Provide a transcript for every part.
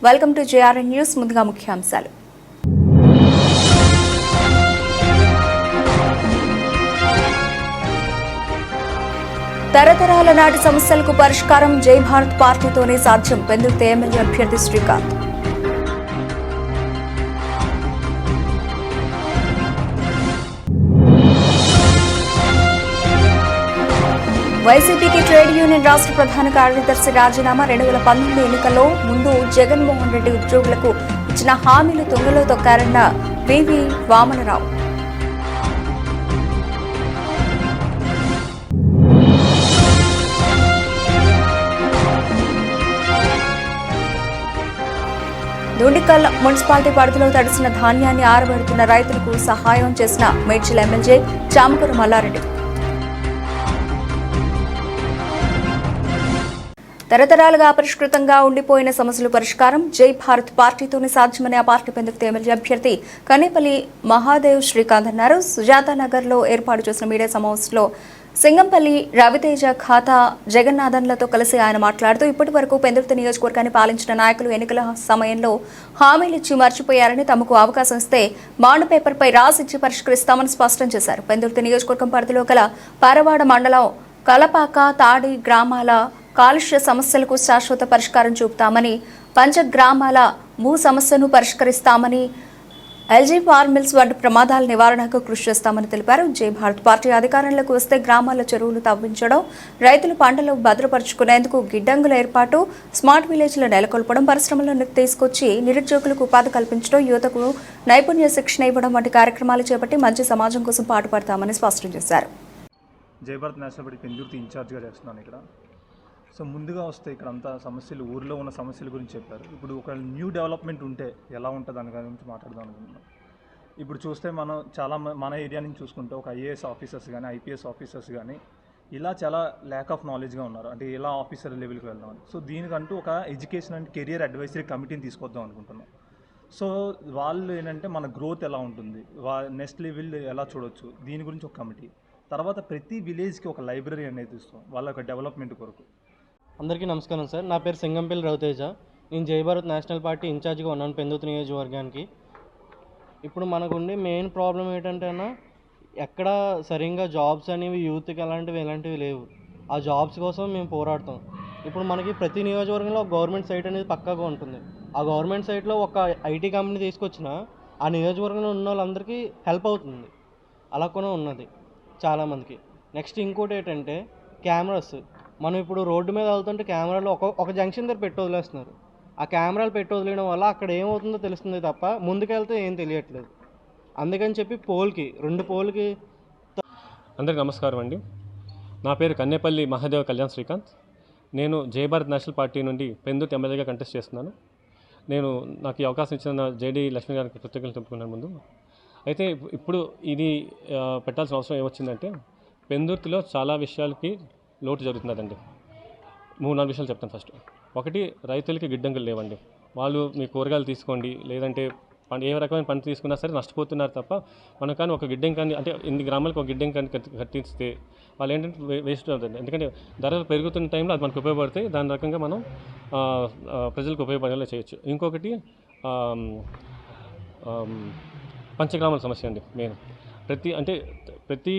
Welcome to జేఆర్ఎన్ news. ముందుగా ముఖ్యాంశాలు. తరతరాల నాటి సమస్యలకు పరిష్కారం జై భారత్ పార్టీతోనే సాధ్యం. పెందుర్తి ఎమ్మెల్యే అభ్యర్థి శ్రీకాంత్. వైసీపీకి ట్రేడ్ యూనియన్ రాష్ట్ర ప్రధాన కార్యదర్శి రాజీనామా. 2019 ఎన్నికల్లో ముందు జగన్మోహన్ రెడ్డి ఉద్యోగులకు ఇచ్చిన హామీలు తుంగలో తొక్కారన్న వివి వామనరావు. దుండికల్ మున్సిపాలిటీ పరిధిలో తడిసిన ధాన్యాన్ని ఆరబెడుతున్న రైతులకు సహాయం చేసిన మేడ్చల్ ఎమ్మెల్యే చామకూరు మల్లారెడ్డి. తరతరాలుగా అపరిష్కృతంగా ఉండిపోయిన సమస్యల పరిష్కారం జై భారత్ పార్టీతోనే సాధ్యమని ఆ పార్టీ పెందుర్తి ఎమ్మెల్యే అభ్యర్థి కనేపల్లి మహాదేవ్ శ్రీకాంత్ అన్నారు. సుజాతానగర్ లో ఏర్పాటు చేసిన మీడియా సమావేశంలో సింగంపల్లి రవితేజ ఖాతా జగన్నాథన్లతో కలిసి ఆయన మాట్లాడుతూ ఇప్పటి వరకు పెందుర్తి నియోజకవర్గాన్ని పాలించిన నాయకులు ఎన్నికల సమయంలో హామీలిచ్చి మర్చిపోయారని, తమకు అవకాశం ఇస్తే బాండ్ పేపర్పై రాసిచ్చి పరిష్కరిస్తామని స్పష్టం చేశారు. పెందుర్తి నియోజకవర్గం పరిధిలో గల పారవాడ మండలం కలపాక తాడి గ్రామాల కాలుష్య సమస్యలకు శాశ్వత పరిష్కారం చూపుతామని, పంచగ్రామాల భూ సమస్యను పరిష్కరిస్తామని, ఎల్జీ ఫార్మ్ మిల్స్ వంటి ప్రమాదాల నివారణకు కృషి చేస్తామని తెలిపారు. జై భారత్ పార్టీ అధికారంలోకి వస్తే గ్రామాల చెరువులు తవ్వించడం, రైతులు పంటలు భద్రపరుచుకునేందుకు గిడ్డంగుల ఏర్పాటు, స్మార్ట్ విలేజ్లు నెలకొల్పడం, పరిశ్రమలను తీసుకొచ్చి నిరుద్యోగులకు ఉపాధి కల్పించడం, యువతకు నైపుణ్య శిక్షణ ఇవ్వడం వంటి కార్యక్రమాలు చేపట్టి మంచి సమాజం కోసం పాటుపడతామని స్పష్టం చేశారు. జై భారత్ నేషనల్ పార్టీ పెందుర్తి ఇన్ఛార్జ్గా చేస్తున్నాను ఇక్కడ. సో ముందుగా వస్తే ఇక్కడ అంతా సమస్యలు, ఊరిలో ఉన్న సమస్యల గురించి చెప్పారు. ఇప్పుడు ఒక న్యూ డెవలప్మెంట్ ఉంటే ఎలా ఉంటుంది దాని గురించి మాట్లాడదాం అనుకుంటున్నాం. ఇప్పుడు చూస్తే మనం చాలా మన ఏరియా నుంచి చూసుకుంటే ఒక ఐఏఎస్ ఆఫీసర్స్ కానీ, ఐపీఎస్ ఆఫీసర్స్ కానీ ఇలా చాలా ల్యాక్ ఆఫ్ నాలెడ్జ్గా ఉన్నారు. అంటే ఎలా ఆఫీసర్ లెవెల్కి వెళ్దామని. సో దీనికంటూ ఒక ఎడ్యుకేషన్ అండ్ కెరియర్ అడ్వైజరీ కమిటీని తీసుకొద్దాం అనుకుంటున్నాం. సో వాళ్ళు ఏంటంటే మన గ్రోత్ ఎలా ఉంటుంది, నెక్స్ట్ లెవెల్ ఎలా చూడొచ్చు, దీని గురించి ఒక కమిటీ. తర్వాత ప్రతి విలేజ్కి ఒక లైబ్రరీ అనేది ఇస్తాం వాళ్ళ యొక్క డెవలప్మెంట్ కొరకు. అందరికీ నమస్కారం సార్. నా పేరు సింగంపల్లి రవితేజ. నేను జై భారత్ నేషనల్ పార్టీ ఇన్ఛార్జ్గా ఉన్నాను పెందుర్తి నియోజకవర్గానికి. ఇప్పుడు మనకుండే మెయిన్ ప్రాబ్లం ఏంటంటే ఎక్కడ సరిగ్గా జాబ్స్ అనేవి యూత్కి ఎలాంటివి లేవు. ఆ జాబ్స్ కోసం మేము పోరాడతాం. ఇప్పుడు మనకి ప్రతి నియోజకవర్గంలో ఒక గవర్నమెంట్ సైట్ అనేది పక్కాగా ఉంటుంది. ఆ గవర్నమెంట్ సైట్లో ఒక ఐటీ కంపెనీ తీసుకొచ్చినా ఆ నియోజకవర్గంలో ఉన్న వాళ్ళందరికీ హెల్ప్ అవుతుంది. అలా కూడా ఉన్నది చాలామందికి. నెక్స్ట్ ఇంకోటి ఏంటంటే కెమెరాస్. మనం ఇప్పుడు రోడ్డు మీద వెళ్తుంటే కెమెరాలు ఒక జంక్షన్ దగ్గర పెట్టి వదిలేస్తున్నారు. ఆ కెమెరాలు పెట్టి వదిలేయడం వల్ల అక్కడ ఏమవుతుందో తెలుస్తుంది తప్ప ముందుకెళ్తే ఏం తెలియట్లేదు. అందుకని చెప్పి రెండు పోల్కి అందరికీ నమస్కారం అండి. నా పేరు కన్నేపల్లి మహాదేవ్ కళ్యాణ్ శ్రీకాంత్. నేను జై భారత్ నేషనల్ పార్టీ నుండి పెందుర్తి ఎమ్మెల్యేగా కంటెస్ట్ చేస్తున్నాను. నాకు ఈ అవకాశం ఇచ్చిన జేడీ లక్ష్మీ గారికి కృతజ్ఞతలు చెప్పుకున్నాను ముందు. అయితే ఇప్పుడు ఇది పెట్టాల్సిన అవసరం ఏమొచ్చిందంటే పెందుర్తిలో చాలా విషయాలకి లోటు జరుగుతున్నదండి. 3-4 విషయాలు చెప్తాను. ఫస్ట్, ఒకటి, రైతులకి గిడ్డంగులు లేవండి. వాళ్ళు మీ కూరగాయలు తీసుకోండి, లేదంటే ఏ రకమైన పంట తీసుకున్నా సరే నష్టపోతున్నారు తప్ప మనం కానీ ఒక గిడ్డంగి కానీ, అంటే 8 గ్రామాలకు ఒక గిడ్డంగి కానీ కట్టిస్తే వాళ్ళు ఏంటంటే వేస్ట్ అవుతుంది. ఎందుకంటే ధరలు పెరుగుతున్న టైంలో అది మనకు ఉపయోగపడతాయి. దాని రకంగా మనం ప్రజలకు ఉపయోగపడేలా చేయొచ్చు. ఇంకొకటి పంచగ్రామాల సమస్య అండి. మెయిన్ ప్రతి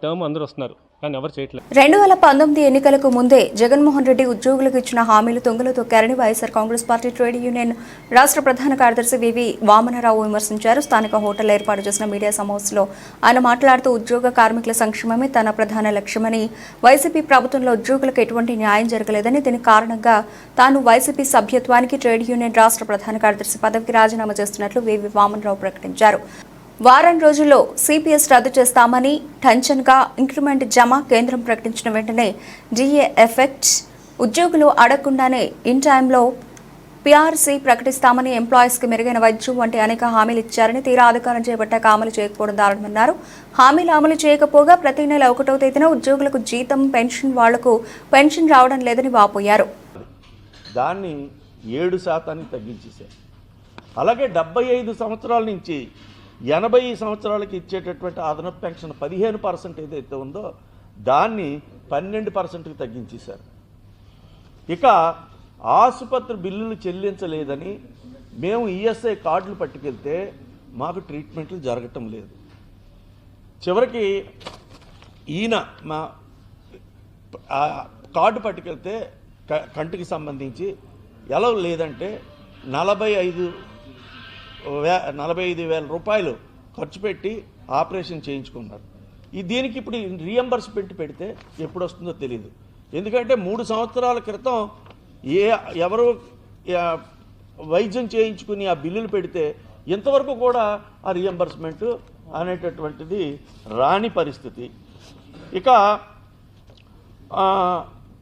టర్మ్ అందరూ వస్తున్నారు కానీ ఎవరు చేయట్లేదు. 2019 ఎన్నికలకు ముందే జగన్మోహన్ రెడ్డి ఉద్యోగులకు ఇచ్చిన హామీలు తుంగలో తొక్కారని YSR Congress party trade union రాష్ట్ర ప్రధాన కార్యదర్శి వివి వామనరావు విమర్శించారు. స్థానిక హోటల్ ఏర్పాటు చేసిన మీడియా సమావేశంలో ఆయన మాట్లాడుతూ ఉద్యోగ కార్మికుల సంక్షేమమే తన ప్రధాన లక్ష్యమని, వైసీపీ ప్రభుత్వంలో ఉద్యోగులకు ఎటువంటి న్యాయం జరగలేదని, దీనికి కారణంగా తాను వైసీపీ సభ్యత్వానికి ట్రేడ్ యూనియన్ రాష్ట్ర ప్రధాన కార్యదర్శి పదవికి రాజీనామా చేస్తున్నట్లు వివి వామనరావు ప్రకటించారు. వారం రోజుల్లో సిపిఎస్ రద్దు చేస్తామని, టెన్షన్గా ఇంక్రిమెంట్ జమ కేంద్రం ప్రకటించిన వెంటనే డిఏ ఎఫెక్ట్, ఉద్యోగులు అడగకుండానే ఇన్ టైంలో పీఆర్సీ ప్రకటిస్తామని, ఎంప్లాయీస్కి మెరుగైన వైద్యం వంటి అనేక హామీలు ఇచ్చారని, తీరా అధికారం చేపట్టాక అమలు చేయకపోవడం దారుణమన్నారు. హామీలు అమలు చేయకపోగా ప్రతి నెల 1వ తేదీన ఉద్యోగులకు జీతం, పెన్షన్, వాళ్లకు పెన్షన్ రావడం లేదని వాపోయారు. దాన్ని 7% తగ్గించేశారు. అలాగే 75 సంవత్సరాల నుంచి 80 సంవత్సరాలకి ఇచ్చేటటువంటి అదనపు పెన్షన్ 15% ఏదైతే ఉందో దాన్ని 12%కి తగ్గించేశారు. ఇక ఆసుపత్రి బిల్లులు చెల్లించలేదని మేము ఈఎస్ఐ కార్డులు పట్టుకెళ్తే మాకు ట్రీట్మెంట్లు జరగటం లేదు. చివరికి ఈయన మా కార్డు పట్టుకెళ్తే కంటికి సంబంధించి ఎలా లేదంటే 45,000 రూపాయలు ఖర్చు పెట్టి ఆపరేషన్ చేయించుకున్నారు. దీనికి ఇప్పుడు రీఎంబర్స్మెంట్ పెడితే ఎప్పుడు వస్తుందో తెలియదు. ఎందుకంటే 3 సంవత్సరాల క్రితం ఎవరు వైద్యం చేయించుకుని ఆ బిల్లులు పెడితే ఇంతవరకు కూడా ఆ రీఎంబర్స్మెంట్ అనేటటువంటిది రాని పరిస్థితి. ఇక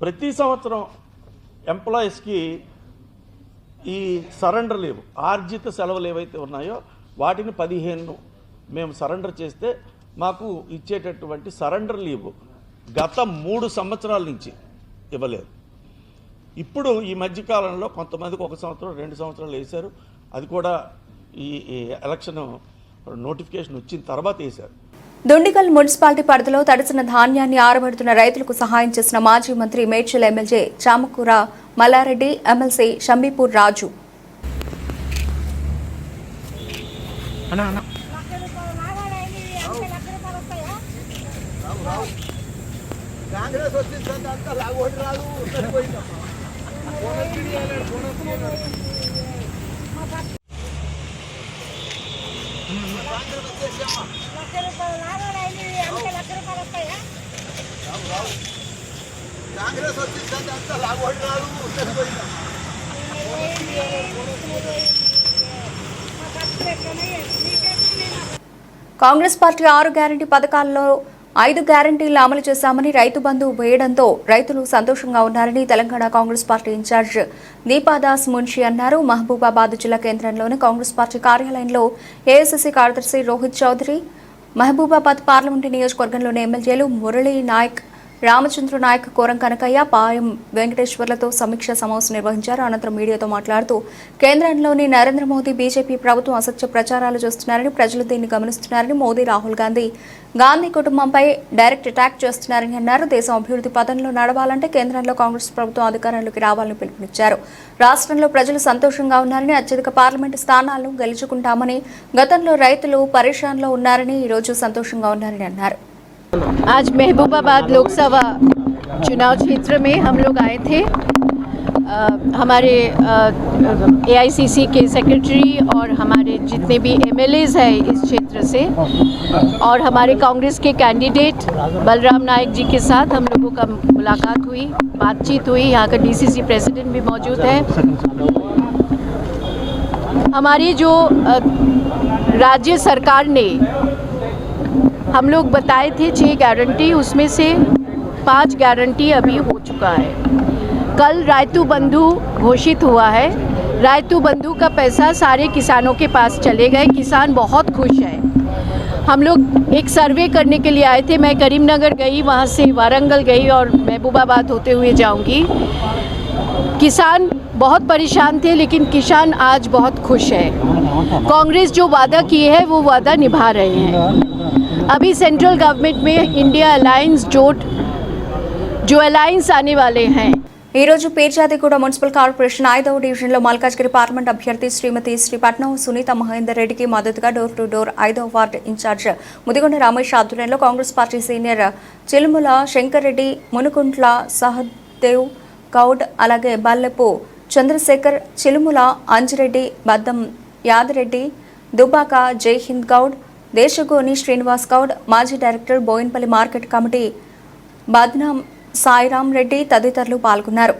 ప్రతి సంవత్సరం ఎంప్లాయీస్కి ఈ సరెండర్ లీవ్, ఆర్జిత సెలవులు ఏవైతే ఉన్నాయో వాటిని 15 మేము సరెండర్ చేస్తే మాకు ఇచ్చేటటువంటి సరెండర్ లీవ్ గత 3 సంవత్సరాల నుంచి ఇవ్వలేదు. ఇప్పుడు ఈ మధ్యకాలంలో కొంతమందికి 1 సంవత్సరం 2 సంవత్సరాలు వేశారు. అది కూడా ఈ ఎలక్షన్ నోటిఫికేషన్ వచ్చిన తర్వాత వేశారు. దుండిగల్ మున్సిపాలిటీ పరిధిలో తడిసిన ధాన్యాన్ని ఆరబెడుతున్న రైతులకు సహాయం చేసిన మాజీ మంత్రి మేడ్చల్ ఎమ్మెల్యే చామకూర మల్లారెడ్డి, ఎమ్మెల్సీ షంబీపూర్ రాజు. కాంగ్రెస్ పార్టీ 6 గ్యారంటీ పథకాల్లో 5 గ్యారంటీలు అమలు చేశామని రైతు బంధు వేయడంతో రైతులు సంతోషంగా ఉన్నారని తెలంగాణ కాంగ్రెస్ పార్టీ ఇన్ఛార్జ్ దీపాదాస్ మున్షి అన్నారు. మహబూబాబాద్ జిల్లా కేంద్రంలోని కాంగ్రెస్ పార్టీ కార్యాలయంలో ఏఐసీసీ కార్యదర్శి రోహిత్ చౌదరి, మహబూబాబాద్ పార్లమెంటు నియోజకవర్గంలోని ఎమ్మెల్యేలు మురళీ నాయక్, రామచంద్ర నాయక్, కోరం కనకయ్య, పాయం వెంకటేశ్వర్లతో సమీక్ష సమావేశం నిర్వహించారు. అనంతరం మీడియాతో మాట్లాడుతూ కేంద్రంలోని నరేంద్ర మోదీ బీజేపీ ప్రభుత్వం అసత్య ప్రచారాలు చేస్తున్నారని, ప్రజలు దీన్ని గమనిస్తున్నారని, మోదీ రాహుల్ గాంధీ కుటుంబంపై డైరెక్ట్ అటాక్ చేస్తున్నారని అన్నారు. దేశం అభివృద్ధి పథంలో నడవాలంటే కేంద్రంలో కాంగ్రెస్ ప్రభుత్వం అధికారంలోకి రావాలని పిలుపునిచ్చారు. రాష్ట్రంలో ప్రజలు సంతోషంగా ఉన్నారని, అత్యధిక పార్లమెంటు స్థానాలను గెలుచుకుంటామని, గతంలో రైతులు పరేషాన్లో ఉన్నారని, ఈరోజు సంతోషంగా ఉన్నారని అన్నారు. आज महबूबाबाद लोकसभा चुनाव क्षेत्र में हम लोग आए थे। हमारे एआईसीसी के सेक्रेटरी और हमारे जितने भी एमएलएज हैं इस क्षेत्र से और हमारे कांग्रेस के कैंडिडेट बलराम नायक जी के साथ हम लोगों का मुलाकात हुई, बातचीत हुई। यहाँ का डीसीसी प्रेसिडेंट भी मौजूद है। हमारी जो राज्य सरकार ने हम लोग बताए थे 6 गारंटी, उसमें से 5 गारंटी अभी हो चुका है। कल रायतु बंधु घोषित हुआ है। रायतु बंधु का पैसा सारे किसानों के पास चले गए। किसान बहुत खुश है। हम लोग एक सर्वे करने के लिए आए थे। मैं करीमनगर गई, वहाँ से वारंगल गई और महबूबाबाद होते हुए जाऊँगी। किसान बहुत परेशान थे, लेकिन किसान आज बहुत खुश है। कांग्रेस जो वादा किए है वो वादा निभा रहे हैं। अभी सेंट्रल गवर्नमेंट में इंडिया अलायंस जोट जो अलायंस आने वाले हैं। ఈ రోజు పీర్జాదిగూడ మున్సిపల్ కార్పొరేషన్ 5వ డివిజన్లో మల్కాజ్గిరి పార్లమెంట్ అభ్యర్థి శ్రీమతి శ్రీపట్నం సునీత మహేందర్ రెడ్డికి మద్దతుగా డోర్ టు డోర్ 5వ వార్డు ఇన్ఛార్జ్ ముదిగొండ రమేష్ ఆధ్వర్యంలో కాంగ్రెస్ పార్టీ సీనియర్ చిలుముల శంకర్ రెడ్డి, మునుకుంట్ల సహదేవ్ గౌడ్, అలాగే బల్లెపు చంద్రశేఖర్, చిలుముల అంజిరెడ్డి, బద్దం యాదరెడ్డి, దుబాక జైహింద్ గౌడ్, దేశగోని శ్రీనివాస్ గౌడ్, మాజీ director Bowenpally market committee Badnam Sairam Reddy తదితరులు పాల్గొన్నారు.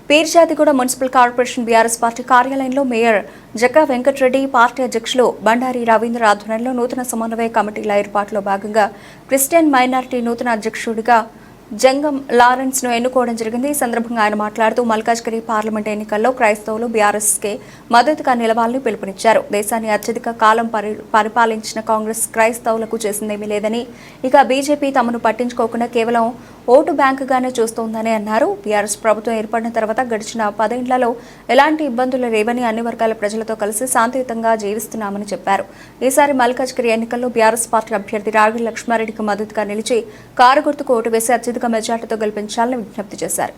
Peerzadiguda municipal corporation BRS party కార్యాలయంలో మేయర్ జక్కా వెంకటరెడ్డి, పార్టీ అధ్యక్షులు బండారి రవీంద్ర ఆధ్వర్యంలో నూతన సమన్వయ కమిటీల ఏర్పాటులో భాగంగా క్రిస్టియన్ మైనారిటీ నూతన అధ్యక్షుడిగా జంగం లారెన్స్ ను ఎన్నుకోవడం జరిగింది. ఈ సందర్భంగా ఆయన మాట్లాడుతూ మల్కాజ్గిరి పార్లమెంట్ ఎన్నికల్లో క్రైస్తవులు బీఆర్ఎస్కే మద్దతుగా నిలవాలని పిలుపునిచ్చారు. దేశాన్ని అత్యధిక కాలం పరిపాలించిన కాంగ్రెస్ క్రైస్తవులకు చేసిందేమీ లేదని, ఇక బీజేపీ తమను పట్టించుకోకుండా కేవలం ఓటు బ్యాంకుగానే చూస్తోందని అన్నారు. బీఆర్ఎస్ ప్రభుత్వం ఏర్పడిన తర్వాత గడిచిన 10 ఏళ్లలో ఎలాంటి ఇబ్బందులు లేవని, అన్ని వర్గాల ప్రజలతో కలిసి శాంతియుతంగా జీవిస్తున్నామని చెప్పారు. ఈసారి మల్కాజ్గిరి ఎన్నికల్లో బీఆర్ఎస్ పార్టీ అభ్యర్థి రాగి లక్ష్మారెడ్డికి మద్దతుగా నిలిచి కారు గుర్తుకు ఓటు వేసి అత్యధిక మెజార్టీతో గెలిపించాలని విజ్ఞప్తి చేశారు.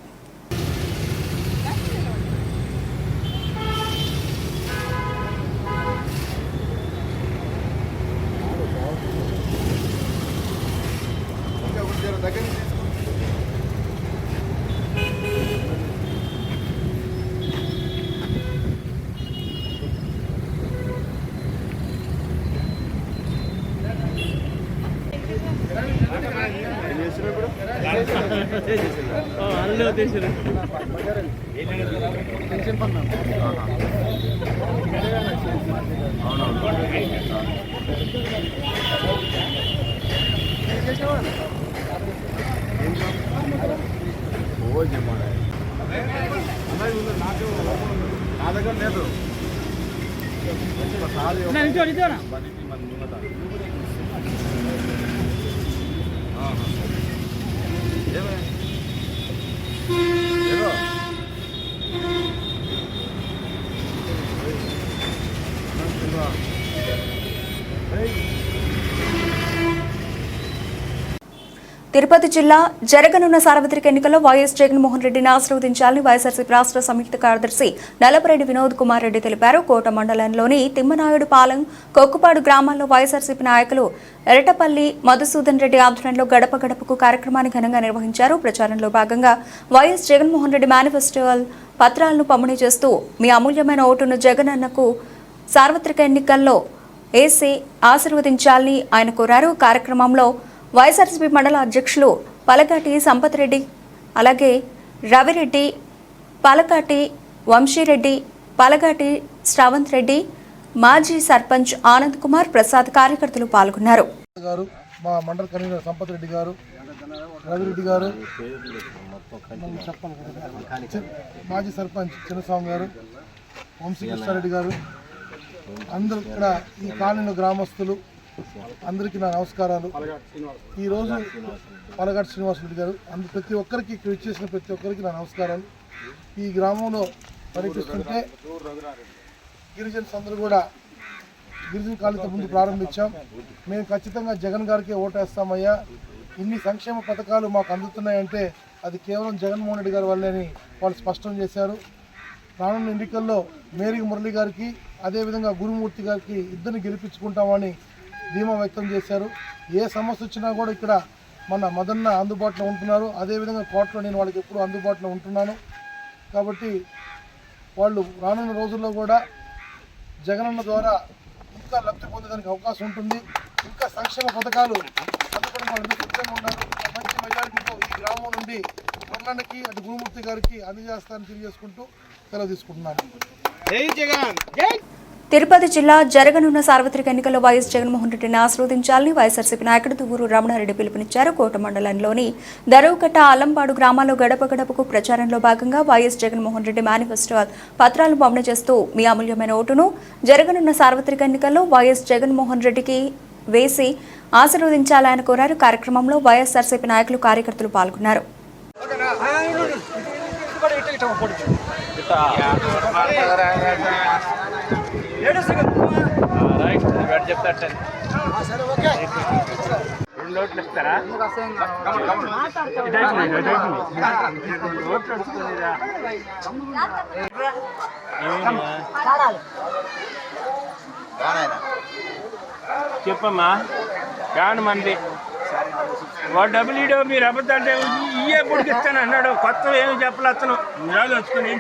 తిరుపతి జిల్లా జరగనున్న సార్వత్రిక ఎన్నికల్లో వైఎస్ జగన్మోహన్ రెడ్డిని ఆశీర్వదించాలని వైఎస్ఆర్సీపీ రాష్ట్ర సంయుక్త కార్యదర్శి నల్లపరెడ్డి వినోద్ కుమార్ రెడ్డి తెలిపారు. కోట మండలంలోని తిమ్మనాయుడు పాలెం, కొక్కుపాడు గ్రామాల్లో వైఎస్ఆర్సీపీ నాయకులు ఎరటపల్లి మధుసూదన్ రెడ్డి ఆధ్వర్యంలో గడప గడపకు కార్యక్రమాన్ని ఘనంగా నిర్వహించారు. ప్రచారంలో భాగంగా వైఎస్ జగన్మోహన్ రెడ్డి మేనిఫెస్టో పత్రాలను పంపిణీ చేస్తూ మీ అమూల్యమైన ఓటును జగనన్నకు సార్వత్రిక ఎన్నికల్లో వేసి ఆశీర్వదించాలని ఆయన కోరారు. కార్యక్రమంలో వైఎస్ఆర్సీపీ మండల అధ్యక్షులు పలకాటి సంపత్ రెడ్డి, అలాగే రవిరెడ్డి, పలకాటి వంశీరెడ్డి, పలకాటి శ్రావంత్ రెడ్డి, మాజీ సర్పంచ్ ఆనంద్ కుమార్ ప్రసాద్ కార్యకర్తలు పాల్గొన్నారు. మా మండల కన్వీనర్ సంపత్ రెడ్డి గారు, రవిరెడ్డి గారు, మాజీ సర్పంచ్ చిన్నస్వామి గారు, వంశీ కృష్ణారెడ్డి గారు, అందరూ ఇక్కడ ఈ కాలనీలో గ్రామస్తులు అందరికీ నా నమస్కారాలు. ఈరోజు పలగాటి శ్రీనివాసరెడ్డి గారు ప్రతి ఒక్కరికి ఇక్కడ ఇచ్చేసిన ప్రతి ఒక్కరికి నా నమస్కారాలు. ఈ గ్రామంలో పర్యటిస్తుంటే గిరిజన్స్ అందరూ కూడా గిరిజన కాలనీతో ముందు ప్రారంభించాం. మేము ఖచ్చితంగా జగన్ గారికి ఓటేస్తామయ్యా, ఇన్ని సంక్షేమ పథకాలు మాకు అందుతున్నాయంటే అది కేవలం జగన్మోహన్ రెడ్డి గారి వల్లేని వాళ్ళు స్పష్టం చేశారు. రానున్న ఎన్నికల్లో మేరీ మురళి గారికి అదేవిధంగా గురుమూర్తి గారికి ఇద్దరిని గెలిపించుకుంటామని ధీమా వ్యక్తం చేశారు. ఏ సమస్య వచ్చినా కూడా ఇక్కడ మన మదన్న అందుబాటులో ఉంటున్నారు. అదేవిధంగా కోర్టులో నేను వాళ్ళకి ఎప్పుడూ అందుబాటులో ఉంటున్నాను. కాబట్టి వాళ్ళు రానున్న రోజుల్లో కూడా జగనన్న ద్వారా ఇంకా లబ్ధి పొందేదానికి అవకాశం ఉంటుంది. ఇంకా సంక్షేమ పథకాలు అందుకని వాళ్ళు సిద్ధంగా ఉన్నారు. మంచి మెజారిటీతో ఈ గ్రామం నుండి వర్ణానికి అటు గురుమూర్తి గారికి అందజేస్తానని తెలియజేసుకుంటూ సెలవు తీసుకుంటున్నాను. జై జగన్. తిరుపతి జిల్లా జరగనున్న సార్వత్రిక ఎన్నికల్లో వైఎస్ జగన్మోహన్ రెడ్డిని ఆశీర్వదించాలని వైఎస్ఆర్సీపీ నాయకుడు దువ్వూరు రమణారెడ్డి పిలుపునిచ్చారు. కోట మండలంలోని దరువుకట్ట, అల్లంపాడు గ్రామాల్లో గడప గడపకు ప్రచారంలో భాగంగా వైఎస్ జగన్మోహన్ రెడ్డి మేనిఫెస్టో పత్రాలను పంపిణీ చేస్తూ మీ అమూల్యమైన ఓటును జరగనున్న సార్వత్రిక ఎన్నికల్లో వైఎస్ జగన్మోహన్ రెడ్డికి వేసి ఆశీర్వదించాలని కోరారు. కార్యక్రమంలో వైఎస్ఆర్సీపీ నాయకులు, కార్యకర్తలు పాల్గొన్నారు. చెప్పమ్మా కాను మంది వాడు డబ్బులు ఇడో మీరు అబద్ధాలు ఇయ్యే పొడికిస్తాను అన్నాడు. కొత్త ఏమి చెప్పలే అతను మీరు వచ్చుకుని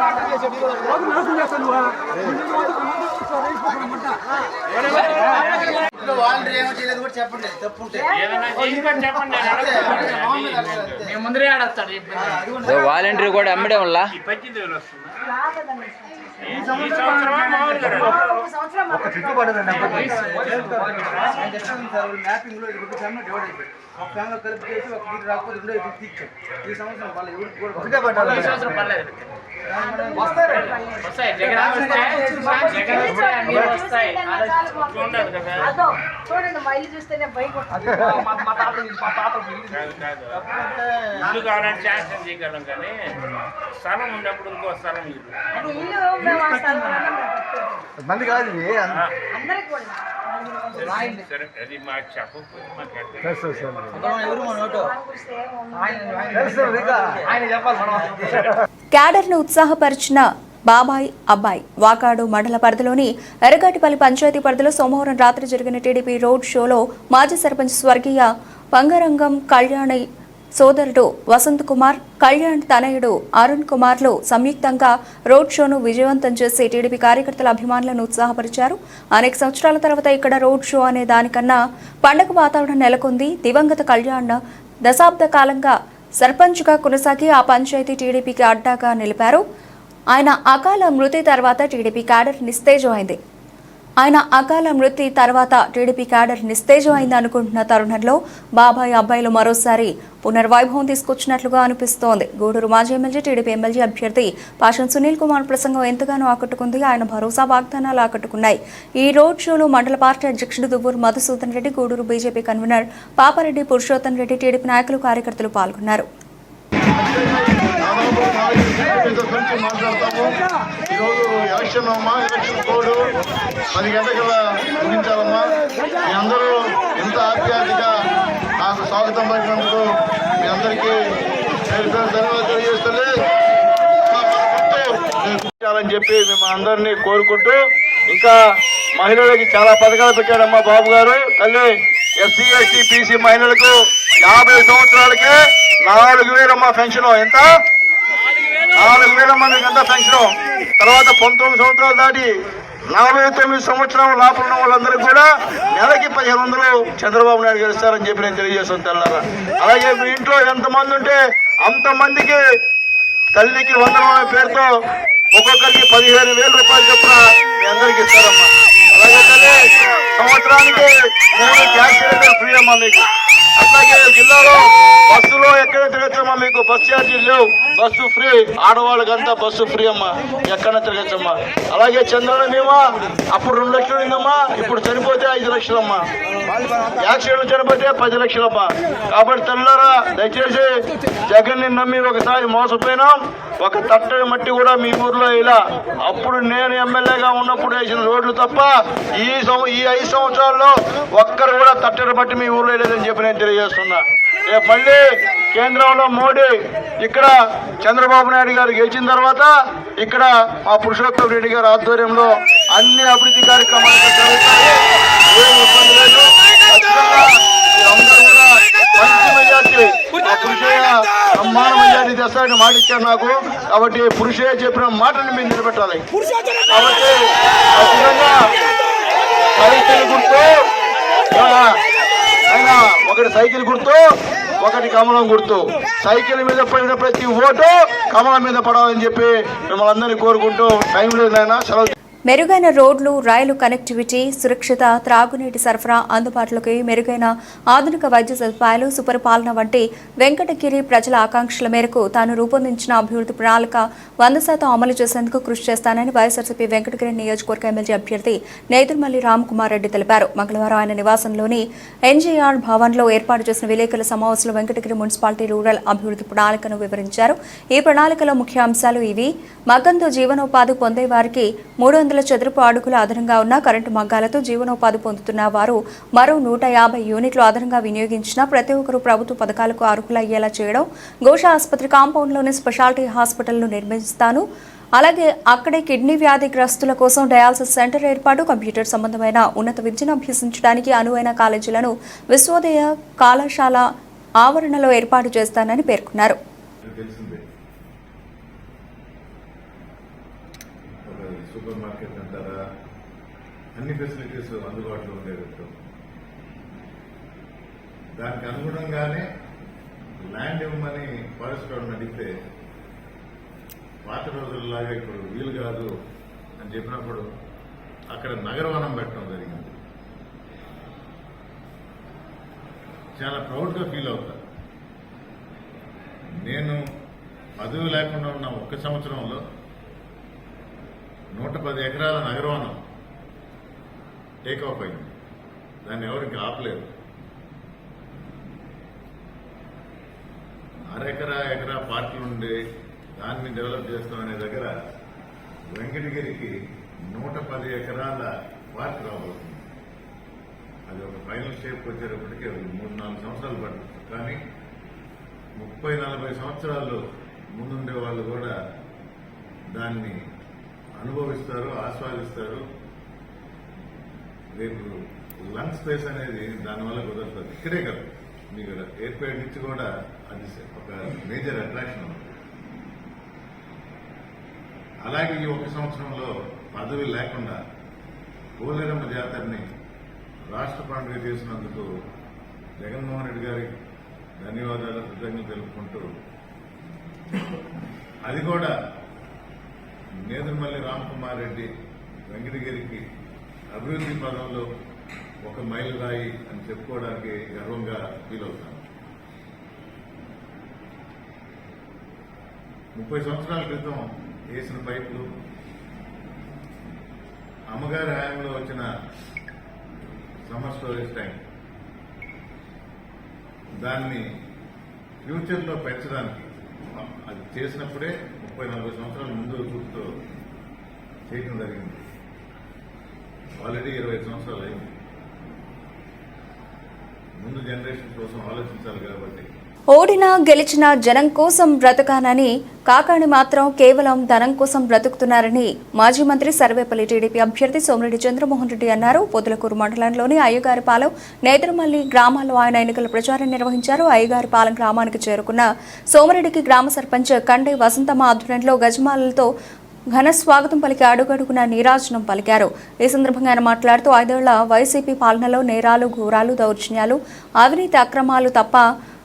Thank you. వాలంటీర్ కూడా అమ్మడే వల్ల ఇల్లు కావాలంటే శాంక్షన్ చేయగలం కానీ స్థలం ఉన్నప్పుడు ఇంకో స్థలం మంది కాదు సరే అది మాకు చెప్పకపోతే మాకు క్యాడర్ను ఉత్సాహపరిచిన బాబాయ్ అబ్బాయి వాకాడు మండల పరిధిలోని ఎర్రగడ్డిపల్లి పంచాయతీ పరిధిలో సోమవారం రాత్రి జరిగిన టీడీపీ రోడ్ షోలో మాజీ సర్పంచ్ స్వర్గీయ పంగరంగం కళ్యాణి సోదరుడు వసంత్ కుమార్, కళ్యాణ్ తనయుడు అరుణ్ కుమార్లు సంయుక్తంగా రోడ్ షోను విజయవంతం చేసి టీడీపీ కార్యకర్తల అభిమానులను ఉత్సాహపరిచారు. అనేక సంవత్సరాల తర్వాత ఇక్కడ రోడ్ షో అనే దానికన్నా పండగ వాతావరణం నెలకొంది. దివంగత కళ్యాణ్ దశాబ్ద కాలంగా సర్పంచ్గా కొనసాగి ఆ పంచాయతీ టీడీపీకి అడ్డాగా నిలిపారు. ఆయన అకాల మృతి తర్వాత టీడీపీ క్యాడర్ నిస్తేజం అయింది అనుకుంటున్న తరుణంలో బాబాయ్ అబ్బాయిలు మరోసారి పునర్వైభవం తీసుకొచ్చినట్లుగా అనిపిస్తోంది. గూడూరు మాజీ ఎమ్మెల్యే టీడీపీ ఎమ్మెల్యే అభ్యర్థి పాషం సునీల్ కుమార్ ప్రసంగం ఎంతగానో ఆకట్టుకుంది. ఆయన భరోసా వాగ్దానాలు ఆకట్టుకున్నాయి. ఈ రోడ్ షోలో మండల పార్టీ అధ్యక్షుడు Duvvuru Madhusudan Reddy, Gudur BJP convener Papareddy Purushottam Reddy, TDP నాయకులు, కార్యకర్తలు పాల్గొన్నారు. మాట్లాడతాము. ఈరోజు ఎలక్షన్ అమ్మా, ఎలక్షన్ కోడ్ 10 గంటల ముగించాలమ్మా. మీ అందరూ ఎంత ఆప్యాయతగా నాకు స్వాగతం పలికినందుకు మీ అందరికీ ధన్యవాదాలు తెలియజేస్తుంది అని చెప్పి మేము అందరినీ కోరుకుంటూ, ఇంకా మహిళలకి చాలా పథకాలు పెట్టాడమ్మా బాబు గారు. తల్లి ఎస్సీ ఎస్టీ బీసీ మహిళలకు 50 సంవత్సరాలకే 4,000 అమ్మా పెన్షన్. ఎంత? 4,000 మందికి ఎంత పెన్షన్. తర్వాత 19 సంవత్సరాలు దాటి 49 సంవత్సరాల లోపల ఉన్న వాళ్ళందరికీ కూడా నెలకి 1,500 చంద్రబాబు నాయుడు గెలుస్తారని చెప్పి నేను తెలియజేస్తాను తెల్లారా. అలాగే మీ ఇంట్లో ఎంతమంది ఉంటే అంతమందికి తల్లికి వందనం అనే పేరుతో ఒక్కొక్కరికి 15,000 రూపాయలు చొప్పున మీ అందరికి ఇస్తారమ్మా. అలాగే తల్లి సంవత్సరానికి 3 గ్యాస్ సిలిండర్ ఫ్రీ అమ్మా మీకు. అట్లాగే జిల్లాలో బస్సులో ఎక్కడ తిరగచ్చమ్మా, మీకు బస్ ఛార్జీలు లేవు, బస్సు ఫ్రీ. ఆడవాళ్ళకంతా బస్సు ఫ్రీ అమ్మా, ఎక్కడ తిరగచ్చమ్మా. అలాగే చంద్రన బీమా అప్పుడు 2 లక్షలు ఉందమ్మా, ఇప్పుడు చనిపోతే 5 లక్షలమ్మా. యాక్సిడెంట్ చనిపోతే 10 లక్షలమ్మా. కాబట్టి తల్లారా, దయచేసి జగన్ ని నమ్మి ఒకసారి మోసపోయినాం. ఒక తట్టడి మట్టి కూడా మీ ఊర్లో ఇలా అప్పుడు నేను ఎమ్మెల్యేగా ఉన్నప్పుడు వేసిన రోడ్లు తప్ప ఈ 5 సంవత్సరాల్లో ఒక్కరు కూడా తట్టడి మట్టి మీ ఊర్లో లేదని చెప్పి నేను తెలియజేస్తున్నా. రేపు మళ్ళీ కేంద్రంలో మోడీ, ఇక్కడ చంద్రబాబు నాయుడు గారు గెలిచిన తర్వాత ఇక్కడ మా పురుషోత్తం రెడ్డి గారి ఆధ్వర్యంలో అన్ని అభివృద్ధి కార్యక్రమాలు జరుగుతాయి. ఏం ఇబ్బంది లేదు. ఖచ్చితంగా మీరందరూ కూడా మంచి మెజార్టీ, ఆ పురుషయ్య బ్రహ్మాండ మెజార్టీ తెస్తారని మాట ఇచ్చారు నాకు. కాబట్టి పురుషయ్య చెప్పిన మాటని మీరు నిలబెట్టాలి. కాబట్టి ఖచ్చితంగా సైకిల్ గుర్తు, అయినా ఒకటి సైకిల్ గుర్తు, ఒకటి కమలం గుర్తు. సైకిల్ మీద పడిన ప్రతి ఓటు కమలం మీద పడాలని చెప్పి మిమ్మల్ని అందరినీ కోరుకుంటూ, టైం లేదు నాయన, సెలవు. మెరుగైన రోడ్లు, రైలు కనెక్టివిటీ, సురక్షిత త్రాగునీటి సరఫరా అందుబాటులోకి, మెరుగైన ఆధునిక వైద్య సదుపాయాలు, సుపరిపాలన వంటి వెంకటగిరి ప్రజల ఆకాంక్షల మేరకు తాను రూపొందించిన అభివృద్ధి ప్రణాళిక 100% అమలు చేసేందుకు కృషి చేస్తానని వైఎస్ఆర్సీపీ వెంకటగిరి నియోజకవర్గ ఎమ్మెల్యే అభ్యర్థి నేదురుమల్లి రామ్ కుమార్ రెడ్డి తెలిపారు. మంగళవారం ఆయన నివాసంలోని ఎన్జీఆర్ భవన్లో ఏర్పాటు చేసిన విలేకరుల సమావేశంలో వెంకటగిరి మున్సిపాలిటీ రూరల్ అభివృద్ధి ప్రణాళికను వివరించారు. ఈ ప్రణాళికలో ముఖ్య అంశాలు ఇవి: మగ్గంతో జీవనోపాధి పొందే వారికి 300 చదరపు అడుగుల అదనంగా ఉన్న కరెంటు మగ్గాలతో జీవనోపాధి పొందుతున్న వారు మరో 150 యూనిట్లు అదనంగా వినియోగించిన ప్రతి ఒక్కరూ ప్రభుత్వ పథకాలకు అర్హులయ్యేలా చేయడం, ఘోష ఆసుపత్రి కాంపౌండ్లోని స్పెషాలిటీ హాస్పిటల్ను నిర్మిస్తాను. అలాగే అక్కడే కిడ్నీ వ్యాధిగ్రస్తుల కోసం డయాలసిస్ సెంటర్ ఏర్పాటు, కంప్యూటర్ సంబంధమైన ఉన్నత విద్యను అభ్యసించడానికి అనువైన కాలేజీలను విశ్వోదయ కళాశాల ఆవరణలో ఏర్పాటు చేస్తానని పేర్కొన్నారు. సూపర్ మార్కెట్ అంటారా, అన్ని ఫెసిలిటీస్ అందుబాటులో ఉండేటట్టు. దానికి అనుగుణంగానే ల్యాండ్ ఇవ్వమని ఫారెస్ట్ వారిని అడిగితే పాత రోజుల్లాగా ఇప్పుడు వీలు కాదు అని చెప్పినప్పుడు అక్కడ నగరవనం పెట్టడం జరిగింది. చాలా ప్రౌడ్గా ఫీల్ అవుతా. నేను పదవి లేకుండా ఉన్న ఒక్క సంవత్సరంలో 110 ఎకరాల నగరవనం టేక్ ఆఫ్ అయింది. దాన్ని ఎవరికి ఆపలేదు. ఎకరా పార్కులు ఉండి దాన్ని డెవలప్ చేస్తామనే దగ్గర వెంకటగిరికి 110 ఎకరాల పార్క్ రాబోతుంది. అది ఒక ఫైనల్ షేప్ వచ్చేటప్పటికి 3-4 సంవత్సరాలు పడుతుంది. కానీ 30-40 సంవత్సరాలు ముందుండే వాళ్ళు కూడా దాన్ని అనుభవిస్తారు, ఆస్వాదిస్తారు. రేపు లంగ్ స్పేస్ అనేది దానివల్ల కుదరుతుంది. ఇక్కడే కదా, మీకు ఎయిర్పోర్ట్ నుంచి కూడా అది ఒక మేజర్ అట్రాక్షన్ ఉంది. అలాగే ఈ 1 సంవత్సరంలో పదవి లేకుండా పోలేరమ్మ జాతరని రాష్ట్ర పండుగ చేసినందుకు జగన్మోహన్ రెడ్డి గారికి ధన్యవాదాలు, కృతజ్ఞతలు తెలుపుకుంటూ, అది కూడా నేదురుమల్లి రామ్కుమార్ రెడ్డి వెంకటగిరికి అభివృద్ధి పదంలో ఒక మైలురాయి అని చెప్పుకోవడానికి గర్వంగా ఫీల్ అవుతాను. 30 సంవత్సరాల క్రితం వేసిన పైపులు, అమ్మగారి హయాంలో వచ్చిన సమ్మర్ స్టోరేజ్ ట్యాంక్, దాన్ని ఫ్యూచర్లో పెంచడానికి అది చేసినప్పుడే 30-40 సంవత్సరాల ముందు చూపుతో చేయడం జరిగింది. ఆల్రెడీ 20 సంవత్సరాలు అయింది. ముందు జనరేషన్ కోసం ఆలోచించాలి కాబట్టి. ఓడినా గెలిచినా జనం కోసం బ్రతకానని కాకాని మాత్రం కేవలం ధనం కోసం బ్రతుకుతున్నారని మాజీ మంత్రి సర్వేపల్లి టీడీపీ అభ్యర్థి సోమిరెడ్డి చంద్రమోహన్ రెడ్డి అన్నారు. పొదలకూరు మండలంలోని అయ్యగారిపాలెం, నేదురుమల్లి గ్రామాల్లో ఆయన ఎన్నికల ప్రచారం నిర్వహించారు. అయ్యగారిపాలెం గ్రామానికి చేరుకున్న సోమిరెడ్డికి గ్రామ సర్పంచ్ కండే వసంతమ్మ ఆధ్వర్యంలో గజమాలతో ఘన స్వాగతం పలికి అడుగడుగున నీరాజనం పలికారు. ఈ సందర్భంగా ఆయన మాట్లాడుతూ 5 ఏళ్ల వైసీపీ పాలనలో నేరాలు, ఘోరాలు, దౌర్జన్యాలు, అవినీతి అక్రమాలు తప్ప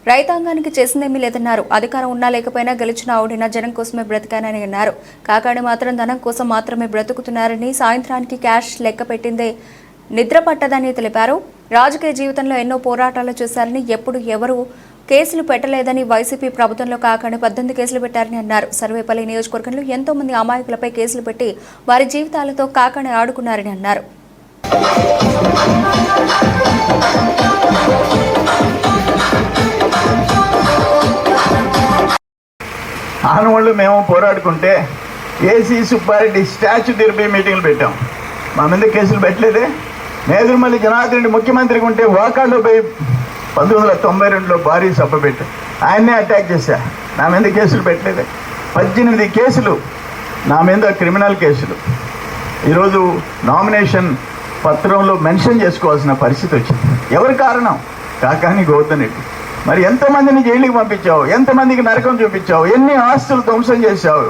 రైతాంగానికి చేసిందేమీ లేదన్నారు. అధికారం ఉన్నా లేకపోయినా గెలిచినా ఓడినా జనం కోసమే బ్రతికానని అన్నారు. కాకాని మాత్రం ధనం కోసం మాత్రమే బ్రతుకుతున్నారని, సాయంత్రానికి క్యాష్ లెక్క పెట్టిందే నిద్ర పట్టదని తెలిపారు. రాజకీయ జీవితంలో ఎన్నో పోరాటాలు చేశారని, ఎప్పుడు ఎవరు కేసులు పెట్టలేదని, వైసీపీ ప్రభుత్వంలో కాకాని 18 కేసులు పెట్టారని అన్నారు. సర్వేపల్లి నియోజకవర్గంలో ఎంతో మంది అమాయకులపై కేసులు పెట్టి వారి జీవితాలతో కాకాని ఆడుకున్నారని అన్నారు. ఆనవాళ్ళు మేము పోరాడుకుంటే ఏసీ సుబ్బారెడ్డి స్టాచ్యూ తెరిపి మీటింగ్లు పెట్టాం. మా మీద కేసులు పెట్టలేదే. నేదురుమల్లి జనార్దన్ రెడ్డి ముఖ్యమంత్రిగా ఉంటే వాకాల్లో పోయి 1992లో భారీ సభ పెట్టా, ఆయన్నే అటాక్ చేశా. నా మీద కేసులు పెట్టలేదే. 18 కేసులు నా మీద, క్రిమినల్ కేసులు. ఈరోజు నామినేషన్ పత్రంలో మెన్షన్ చేసుకోవాల్సిన పరిస్థితి వచ్చింది. ఎవరి కారణం? కాకాని గౌతమ్ రెడ్డి. మరి ఎంతమందిని జైలుకి పంపించావు, ఎంతమందికి నరకం చూపించావు, ఎన్ని ఆస్తులు ధ్వంసం చేశావు,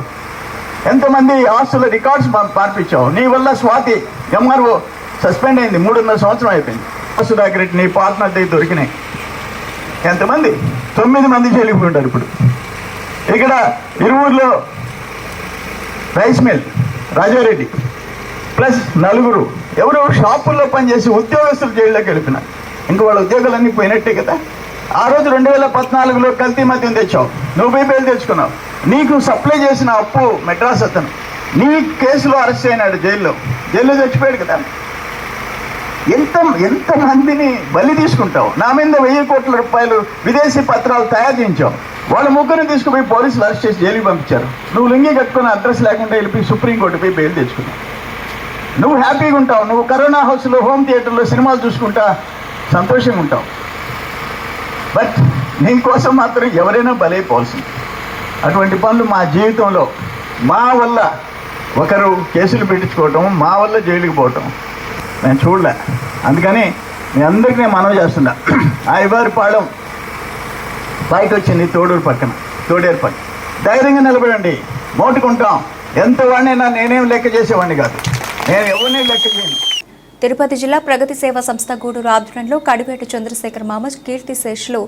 ఎంతమంది ఆస్తుల రికార్డ్స్ పంపించావు. నీ వల్ల స్వాతి ఎంఆర్ఓ సస్పెండ్ అయింది, 3.5 సంవత్సరం అయిపోయింది. సుధాకర్ రెడ్డి నీ పార్ట్నర్ దగ్గర దొరికినాయి. ఎంతమంది? 9 మంది జైలుకి ఉంటారు ఇప్పుడు. ఇక్కడ ఇరువురులో రైస్ మిల్ రాజారెడ్డి ప్లస్ 4 ఎవరు షాపుల్లో పనిచేసి ఉద్యోగస్తులు జైల్లోకి వెళ్ళిపోయినారు. ఇంకా వాళ్ళ ఉద్యోగాలన్నీ పోయినట్టే కదా. ఆ రోజు 2014లో కల్తీ మద్యం తెచ్చావు, నువ్వు బేలు తెచ్చుకున్నావు. నీకు సప్లై చేసిన అప్పు మెడ్రాస్ అతను నీ కేసులో అరెస్ట్ అయినాడు, జైల్లో చచ్చిపోయాడు కదా. ఎంతమందిని బలి తీసుకుంటావు? నా మీద 1000 కోట్ల రూపాయలు విదేశీ పత్రాలు తయారు చేయించావు. వాళ్ళ ముగ్గురిని తీసుకుపోయి పోలీసులు అరెస్ట్ చేసి జైలుకి పంపించారు. నువ్వు లుంగి కట్టుకుని అడ్రస్ లేకుండా వెళ్ళిపోయి సుప్రీంకోర్టు పోయి బెయిల్ తెచ్చుకున్నావు. నువ్వు హ్యాపీగా ఉంటావు. నువ్వు కరోనా హౌస్లో, హోమ్ థియేటర్లో సినిమాలు చూసుకుంటా సంతోషంగా ఉంటావు. బట్ నీకోసం మాత్రం ఎవరైనా బలైపోవాల్సింది. అటువంటి పనులు మా జీవితంలో, మా వల్ల ఒకరు కేసులు పెట్టించుకోవటం, మా వల్ల జైలుకి పోవటం నేను చూడలే. అందుకని మీ అందరికీ నేను మనవి చేస్తున్నా. అయ్యగారిపాలెం బయట వచ్చింది తోడేరు పక్కన. ధైర్యంగా నిలబడండి, మోటుకుంటాం. ఎంత వాడినైనా నేనేం లెక్క చేసేవాడిని కాదు, నేను ఎవరిని లెక్క చేయను. తిరుపతి జిల్లా ప్రగతి సేవా సంస్థ గూడూరు ఆధ్వర్యంలో కడివేటి చంద్రశేఖర్ మామ కీర్తిశేషులు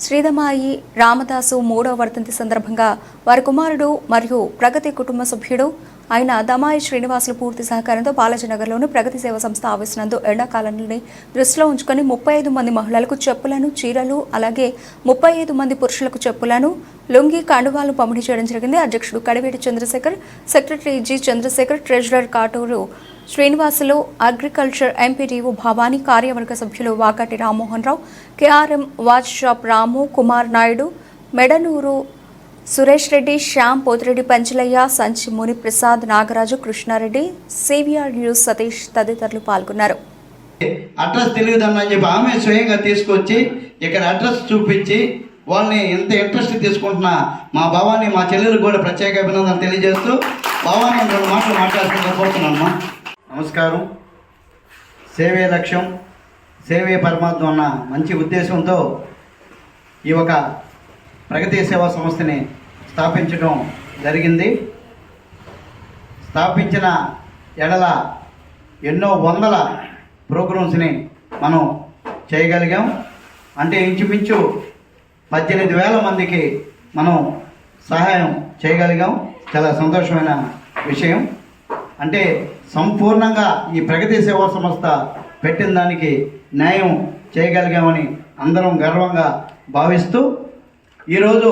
శ్రీదమాయి రామదాసు 3వ వర్ధంతి సందర్భంగా వారి కుమారుడు మరియు ప్రగతి కుటుంబ సభ్యుడు అయిన దమాయి శ్రీనివాసులు పూర్తి సహకారంతో బాలాజీనగర్లోని ప్రగతి సేవా సంస్థ ఆఫీస్ నందు ఎండాకాలాన్ని దృష్టిలో ఉంచుకొని 35 మంది మహిళలకు చెప్పులను, చీరలు, అలాగే 35 మంది పురుషులకు చెప్పులను, లుంగి, కండువాలు పంపిణీ చేయడం జరిగింది. అధ్యక్షుడు Kadiveti Chandrashekar, secretary G Chandrashekar, treasurer Katuru Srinivasulu, agriculture MPDO Bhavani, కార్యవర్గ సభ్యులు Vakati Rammohan Rao, KRM watch shop Ramu, Kumar Naidu, Medanuru Suresh Reddy, Shyam, Pothireddy Panchalaiah, Sanchi Muni Prasad, Nagaraju, Krishnareddy, CVR news Satish తదితరులు పాల్గొన్నారు. అడ్రస్ తెలియదన్నా చెప్పి ఆమె స్వయంగా తీసుకొచ్చి ఇక్కడ అడ్రస్ చూపించి వాళ్ళని ఎంత ఇంట్రెస్ట్ తీసుకుంటున్నా మా భవానీ, మా చెల్లెలకు కూడా ప్రత్యేక అభినందనలు తెలియజేస్తూ భవానీ 2 మాటలు మాట్లాడుకుంటూ పోతున్నామ్మా. నమస్కారం. సేవే లక్ష్యం, సేవే పరమాత్మ అన్న మంచి ఉద్దేశంతో ఈ ఒక ప్రగతి సేవా సంస్థని స్థాపించడం జరిగింది. స్థాపించిన ఎడల ఎన్నో వందల ప్రోగ్రామ్స్ని మనం చేయగలిగాం. అంటే ఇంచుమించు 18,000 మందికి మనం సహాయం చేయగలిగాం. చాలా సంతోషమైన విషయం. అంటే సంపూర్ణంగా ఈ ప్రగతి సేవా సంస్థ పెట్టిన దానికి న్యాయం చేయగలిగామని అందరం గర్వంగా భావిస్తూ ఈరోజు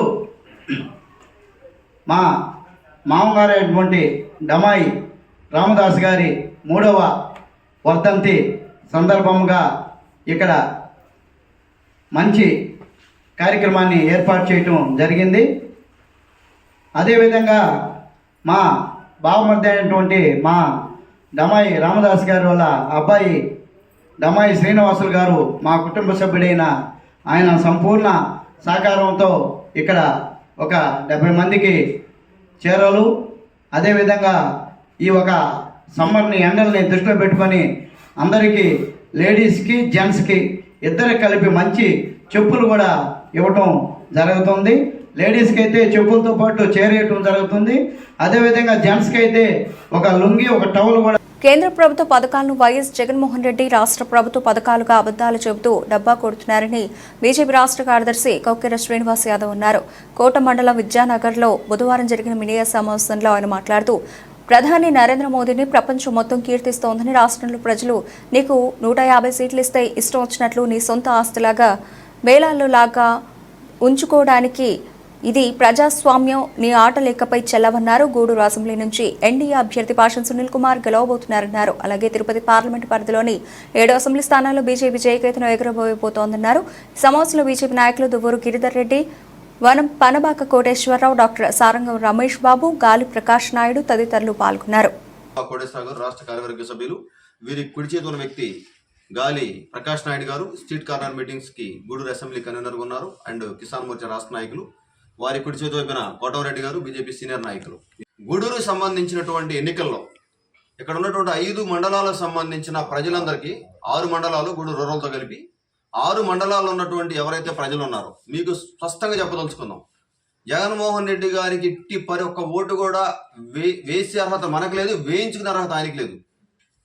మా మామగారైనటువంటి దమాయి రామదాస్ గారి 3వ వర్ధంతి సందర్భంగా ఇక్కడ మంచి కార్యక్రమాన్ని ఏర్పాటు చేయటం జరిగింది. అదేవిధంగా మా బావమర్ది అయినటువంటి మా దమాయి రామదాస్ గారి వాళ్ళ అబ్బాయి దమాయి శ్రీనివాసులు గారు మా కుటుంబ సభ్యుడైన ఆయన సంపూర్ణ సహకారంతో ఇక్కడ ఒక 70 మందికి చీరలు, అదేవిధంగా ఈ ఒక సమ్మర్ని ఎండల్ని దృష్టిలో పెట్టుకొని అందరికీ లేడీస్కి జెంట్స్కి ఇద్దరికి కలిపి మంచి చెప్పులు కూడా ఇవ్వటం జరుగుతుంది. లేడీస్కి అయితే చెప్పులతో పాటు చీర ఇవ్వటం జరుగుతుంది. అదేవిధంగా జెంట్స్కి అయితే ఒక లుంగి, ఒక టవల్ కూడా. కేంద్ర ప్రభుత్వ పథకాలను వైఎస్ జగన్మోహన్ రెడ్డి రాష్ట్ర ప్రభుత్వ పథకాలుగా అబద్దాలు చెబుతూ డబ్బా కొడుతున్నారని బీజేపీ రాష్ట్ర కార్యదర్శి కౌకెర శ్రీనివాస్ యాదవ్ అన్నారు. కోట మండలం విద్యానగర్లో బుధవారం జరిగిన మీడియా సమావేశంలో ఆయన మాట్లాడుతూ ప్రధాని నరేంద్ర మోదీని ప్రపంచం మొత్తం కీర్తిస్తోందని, రాష్ట్రంలో ప్రజలు నీకు 150 సీట్లు ఇస్తే ఇష్టం వచ్చినట్లు నీ సొంత ఆస్తిలాగా మేళాల్లో లాగా ఉంచుకోవడానికి ఇది ప్రజాస్వామ్యం, నీ ఆట లెక్కపై చెల్లవన్నారు. గూడూరు అసెంబ్లీ నుంచి ఎన్డీఏ అభ్యర్థి పాషం సునీల్ కుమార్ గెలవబోతున్నారన్నారు. అలాగే తిరుపతి పార్లమెంటు పరిధిలోని 7 అసెంబ్లీ స్థానాల్లో బీజేపీ జయకేతను ఎగురబోయబోతోందన్నారు. సమావేశంలో బీజేపీ నాయకులు దువ్వూరు గిరిధర్ రెడ్డి, వనం పనబాక కోటేశ్వరరావు, డాక్టర్ సారంగం రమేష్ బాబు, గాలి ప్రకాష్ నాయుడు తదితరులు పాల్గొన్నారు. రాష్ట్ర కార్యవర్గ సభ్యులు, వీరి కుడి చేతి ఉన్న వ్యక్తి గాలి ప్రకాష్ నాయుడు గారు స్ట్రీట్ కార్నర్ మీటింగ్స్ కి గూడూరు అసెంబ్లీ కన్వీనర్ ఉన్నారు. అండ్ కిసాన్ మోర్చా రాష్ట్ర నాయకులు. వారి కుడి చేతి వైపున కోటవరెడ్డి గారు బీజేపీ సీనియర్ నాయకులు. గూడూరు సంబంధించినటువంటి ఎన్నికల్లో ఇక్కడ ఉన్నటువంటి 5 మండలాలకు సంబంధించిన ప్రజలందరికీ 6 మండలాలు గూడూరు రూరల్తో కలిపి 6 మండలాల్లో ఉన్నటువంటి ఎవరైతే ప్రజలు ఉన్నారో మీకు స్పష్టంగా చెప్పదలుచుకుందాం. జగన్మోహన్ రెడ్డి గారికి ఇట్టి ఒక్క ఓటు కూడా వేసే అర్హత మనకు లేదు, వేయించుకునే అర్హత ఆయనకి లేదు.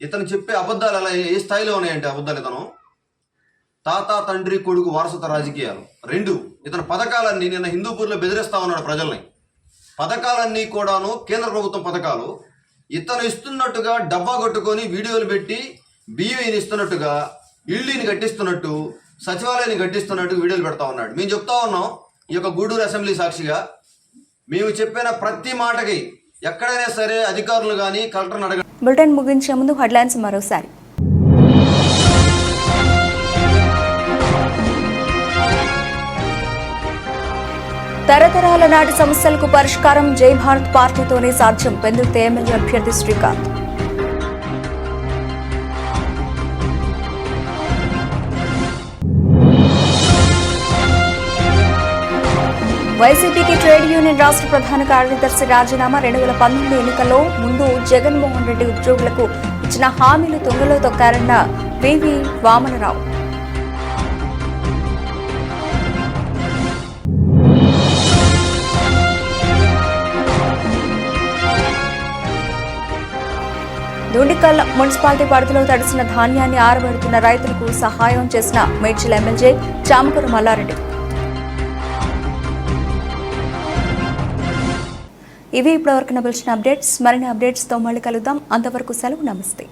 ఇతను చెప్పే అబద్ధాలు ఎలా ఏ స్థాయిలో ఉన్నాయంటే అబద్ధాలు ఇతను తాత తండ్రి కొడుకు వారసత్వ రాజకీయాలు. 2 ఇతను పథకాలన్నీ నిన్న హిందూపూర్లో బెదిరిస్తా ఉన్నాడు ప్రజల్ని. పథకాలన్నీ కూడాను కేంద్ర ప్రభుత్వం పథకాలు ఇతను ఇస్తున్నట్టుగా డబ్బా కొట్టుకొని వీడియోలు పెట్టి బియ్యం ఇస్తున్నట్టుగా, ఇళ్ళని కట్టిస్తున్నట్టు, సచివాలయాన్ని కట్టిస్తున్నట్టు వీడియోలు పెడతా ఉన్నాడు. మేము చెప్తా ఉన్నాం ఈ యొక్క గూడూరు అసెంబ్లీ సాక్షిగా, మేము చెప్పిన ప్రతి మాటకి ఎక్కడైనా సరే అధికారులు కానీ కలెక్టర్ని అడగ. బులెటిన్ ముగించే ముందు హెడ్లైన్స్ మరోసారి. తరతరాల నాటి సమస్యలకు పరిష్కారం జై భారత్ పార్టీతోనే సాధ్యం, పెందుర్తి ఎమ్మెల్యే అభ్యర్థి శ్రీకాంత్. వైసీపీకి ట్రేడ్ యూనియన్ రాష్ట్ర ప్రధాన కార్యదర్శి రాజీనామా. 2019 ఎన్నికల్లో ముందు జగన్మోహన్ రెడ్డి ఉద్యోగులకు ఇచ్చిన హామీలు తుంగలో తొక్కారన్న వివి వామనరావు. దుండికల్ మున్సిపాలిటీ పరిధిలో తడిసిన ధాన్యాన్ని ఆరబెడుతున్న రైతులకు సహాయం చేసిన మేడ్చల్ ఎమ్మెల్యే చామకూర మల్లారెడ్డి. ఇవి ఇప్పటివరకు నిలిచిన అప్డేట్స్. మరిన్ని అప్డేట్స్తో మళ్ళీ కలుద్దాం. అంతవరకు సెలవు. నమస్తే.